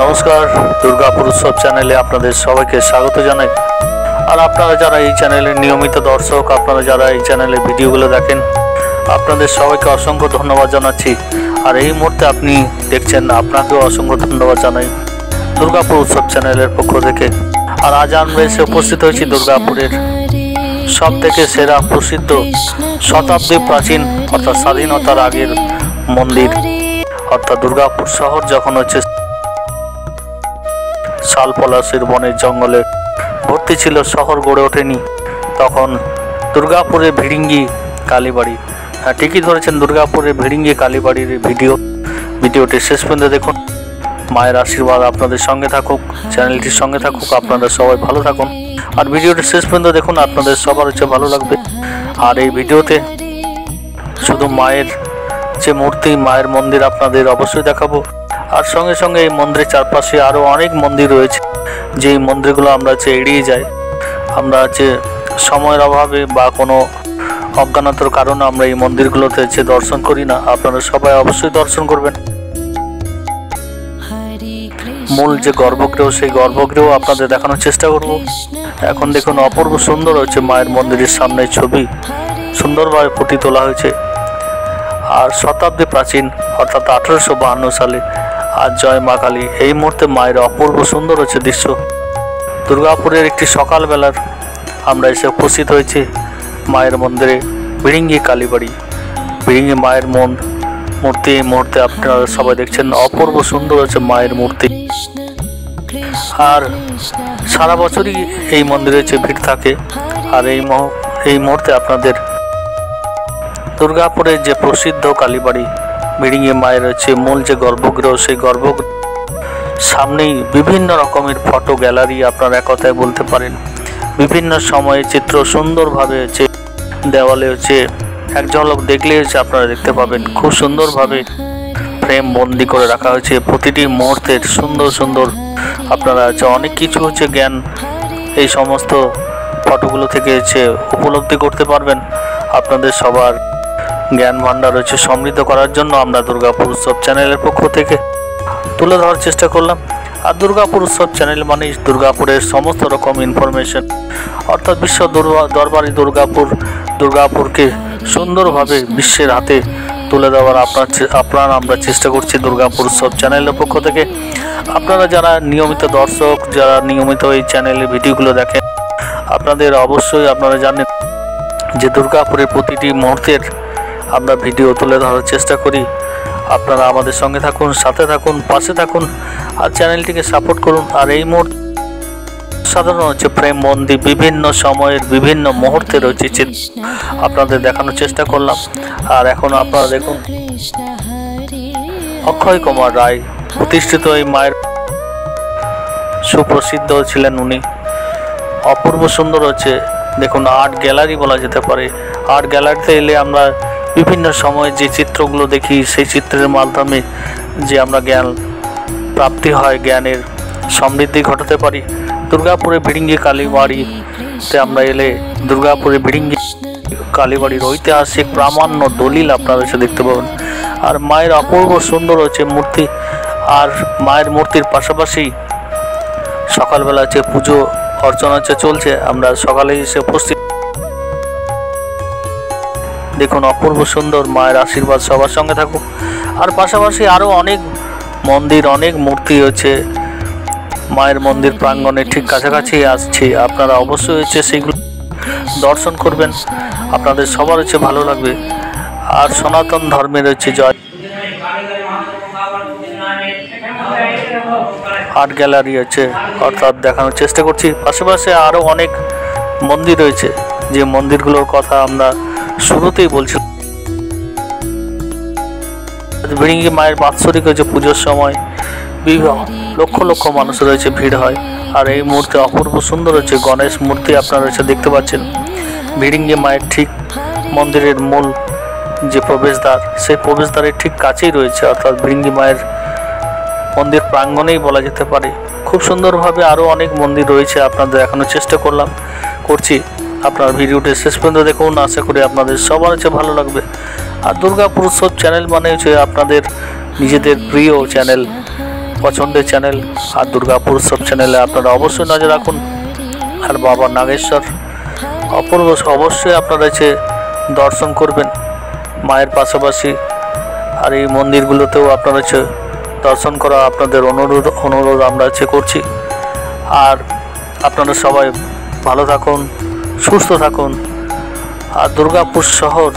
নমস্কার, দুর্গাপুর উৎসব চ্যানেলে আপনাদের সবাইকে স্বাগত জানাই। আর আপনারা যারা এই চ্যানেলের নিয়মিত দর্শক, আপনারা যারা এই চ্যানেলের ভিডিওগুলো দেখেন, আপনাদের সবাইকে অসংখ্য ধন্যবাদ জানাচ্ছি। আর এই মুহূর্তে আপনি দেখছেন, আপনাকেও অসংখ্য ধন্যবাদ জানাই দুর্গাপুর উৎসব চ্যানেলের পক্ষ থেকে। আর আজ আমরা এসে উপস্থিত হয়েছি দুর্গাপুরের সব থেকে সেরা প্রসিদ্ধ শতাব্দী প্রাচীন অর্থাৎ স্বাধীনতার আগের মন্দির, অর্থাৎ দুর্গাপুর শহর যখন হচ্ছে শাল পলাশের বনের জঙ্গলে ভর্তি ছিল, শহর গড়ে ওঠেনি, তখন দুর্গাপুরের ভিড়িঙ্গি কালীবাড়ি, হ্যাঁ ঠিকই ধরেছেন, দুর্গাপুরের ভিড়িঙ্গি কালীবাড়ির ভিডিওটি শেষ পর্যন্ত দেখুন। মায়ের আশীর্বাদ আপনাদের সঙ্গে থাকুক, চ্যানেলটির সঙ্গে থাকুক, আপনারা সবাই ভালো থাকুন। আর ভিডিওটি শেষ পর্যন্ত দেখুন, আপনাদের সবার হচ্ছে ভালো লাগবে। আর এই ভিডিওতে শুধু মায়ের যে মূর্তি, মায়ের মন্দির আপনাদের অবশ্যই দেখাবো। আর সঙ্গে সঙ্গে এই মন্দিরের চারপাশে আরও অনেক মন্দির রয়েছে, যেই মন্দিরগুলো আমরা এড়িয়ে যাই, আমরা সময়ের অভাবে বা কোনো অজ্ঞানতার কারণে আমরা এই মন্দিরগুলোতে দর্শন করি না। আপনারা সবাই অবশ্যই দর্শন করবেন। মূল যে গর্ভগৃহ, সেই গর্ভগৃহ আপনাদের দেখানোর চেষ্টা করব। এখন দেখুন, অপূর্ব সুন্দর হচ্ছে মায়ের মন্দিরের সামনে ছবি, সুন্দরভাবে ফুটিয়ে তোলা হয়েছে। আর শতাব্দী প্রাচীন অর্থাৎ 1852 সালে আজ জয় মা কালী, এই মুহূর্তে মায়ের অপূর্ব সুন্দর হচ্ছে দৃশ্য। দুর্গাপুরের একটি সকালবেলার আমরা এসে উপস্থিত হয়েছি মায়ের মন্দিরে, ভিড়িঙ্গি কালীবাড়ি, ভিড়িঙ্গি মায়ের মূর্তি। এই মুহূর্তে আপনারা সবাই দেখছেন, অপূর্ব সুন্দর হচ্ছে মায়ের মূর্তি। আর সারা বছরই এই মন্দিরে ভিড় থাকে। আর এই মুহূর্তে আপনাদের দুর্গাপুরের যে প্রসিদ্ধ কালীবাড়ি ভিড়িঙ্গি মায়ের মূল যে গর্ভগৃহ, সেই গর্ভগৃহ সামনেই বিভিন্ন রকমের ফটো গ্যালারি, আপনারা এক কথায় বলতে পারেন বিভিন্ন সময়ে চিত্র সুন্দরভাবে দেওয়ালে এক ঝলক দেখলে আপনারা দেখতে পাবেন, খুব সুন্দরভাবে ফ্রেম বন্দি করে রাখা হয়েছে। প্রতিটি মুহূর্তের সুন্দর সুন্দর আপনারা অনেক কিছু জ্ঞান এই সমস্ত ফটোগুলো থেকে উপলব্ধি করতে পারবেন। আপনাদের সবার জ্ঞান ভাণ্ডার সমৃদ্ধ করার জন্য আমরা দুর্গাপুর উৎসব চ্যানেলের পক্ষ থেকে তুলে ধরার চেষ্টা করলাম। আর দুর্গাপুর উৎসব চ্যানেল মানে দুর্গাপুরের সমস্ত রকম ইনফরমেশন, অর্থাৎ বিশ্ব দরবারি দুর্গাপুরকে সুন্দরভাবে বিশ্বের হাতে তুলে দেওয়ার আমরা চেষ্টা করছি দুর্গাপুর উৎসব চ্যানেলের পক্ষ থেকে। আপনারা যারা নিয়মিত দর্শক, যারা নিয়মিত এই চ্যানেলের ভিডিওগুলো দেখেন, আপনাদের অবশ্যই আপনারা জানেন যে দুর্গাপুরের প্রতিটি মুহূর্তের আমরা ভিডিও তুলে ধরার চেষ্টা করি। আপনারা আমাদের সঙ্গে থাকুন, সাথে থাকুন, পাশে থাকুন, আর চ্যানেলটিকে সাপোর্ট করুন। আর এই মুহূর্তে সাধারণ প্রেম বন্দি বিভিন্ন সময়ের বিভিন্ন মুহূর্তে আপনাদের দেখানোর চেষ্টা করলাম। আর এখন আপনারা দেখুন, অক্ষয় কুমার রায় প্রতিষ্ঠিত এই মায়ের সুপ্রসিদ্ধ ছিলেন উনি। অপূর্ব সুন্দর দেখুন, আর্ট গ্যালারি বলা যেতে পারে। আর্ট গ্যালারিতে এলে আমরা বিভিন্ন সময় যে চিত্রগুলো দেখি, সেই চিত্রের মাধ্যমে যে আমরা জ্ঞান প্রাপ্তি হয়, জ্ঞানের সমৃদ্ধি ঘটাতে পারি। দুর্গাপুরে ভিড়িঙ্গি কালীবাড়িতে আমরা এলে দুর্গাপুরে ভিড়িঙ্গি কালীবাড়ির ঐতিহাসিক প্রামাণ্য দলিল আপনারা দেখতে পাবেন। আর মায়ের অপূর্ব সুন্দর মূর্তি। আর মায়ের মূর্তির পাশাপাশি সকালবেলা পুজো অর্চনা চলছে, আমরা সকালে এসে উপস্থিত। দেখুন, অপূর্ব সুন্দর, মায়ের আশীর্বাদ সবার সঙ্গে থাকুক। আর পাশাপাশি আরও অনেক মন্দির, অনেক মূর্তি মায়ের মন্দির প্রাঙ্গণে ঠিক কাছাকাছি আসছে। আপনারা অবশ্যই সেইগুলো দর্শন করবেন, আপনাদের সবার ভালো লাগবে। আর সনাতন ধর্মের জয় আর্ট গ্যালারি অর্থাৎ দেখানোর চেষ্টা করছি। পাশাপাশি আরও অনেক মন্দির রয়েছে, যে মন্দিরগুলোর কথা আমরা শুরুতেই বলছিলাম। ভিড়িঙ্গি মায়ের বাৎসরিক পুজোর সময় লক্ষ লক্ষ মানুষ ভিড় হয়। আর এই মুহূর্তে অপূর্ব সুন্দর গণেশ মূর্তি আপনারা দেখতে পাচ্ছেন। ভিড়িঙ্গি মায়ের ঠিক মন্দিরের মূল যে প্রবেশদ্বার, সেই প্রবেশদ্বারের ঠিক কাছেই রয়েছে, অর্থাৎ ভিড়িঙ্গি মায়ের মন্দির প্রাঙ্গণেই বলা যেতে পারে। খুব সুন্দরভাবে আরও অনেক মন্দির রয়েছে, আপনাদের দেখানোর চেষ্টা করছি। আপনার ভিডিওটি শেষ পর্যন্ত দেখুন, আশা করি আপনাদের সবার ভালো লাগবে। আর দুর্গাপুর উৎসব চ্যানেল মানে আপনাদের নিজেদের প্রিয় চ্যানেল, পছন্দের চ্যানেল। আর দুর্গাপুর উৎসব চ্যানেলে আপনারা অবশ্যই নজর রাখুন। আর বাবা নাগেশ্বর অপূর্ব, অবশ্যই আপনারা এসে দর্শন করবেন মায়ের পাশাপাশি। আর এই মন্দিরগুলোতেও আপনারা এসে দর্শন করা আপনাদের অনুরোধ আমরা করছি। আর আপনারা সবাই ভালো থাকুন, সুস্থ থাকুন। আর দুর্গাপুর শহর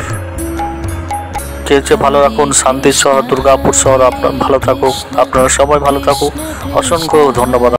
কে ভালো রাখুন, শান্তির শহর দুর্গাপুর শহর আপনার ভালো থাকুক, আপনারা সবাই ভালো থাকুক। অসংখ্য ধন্যবাদ।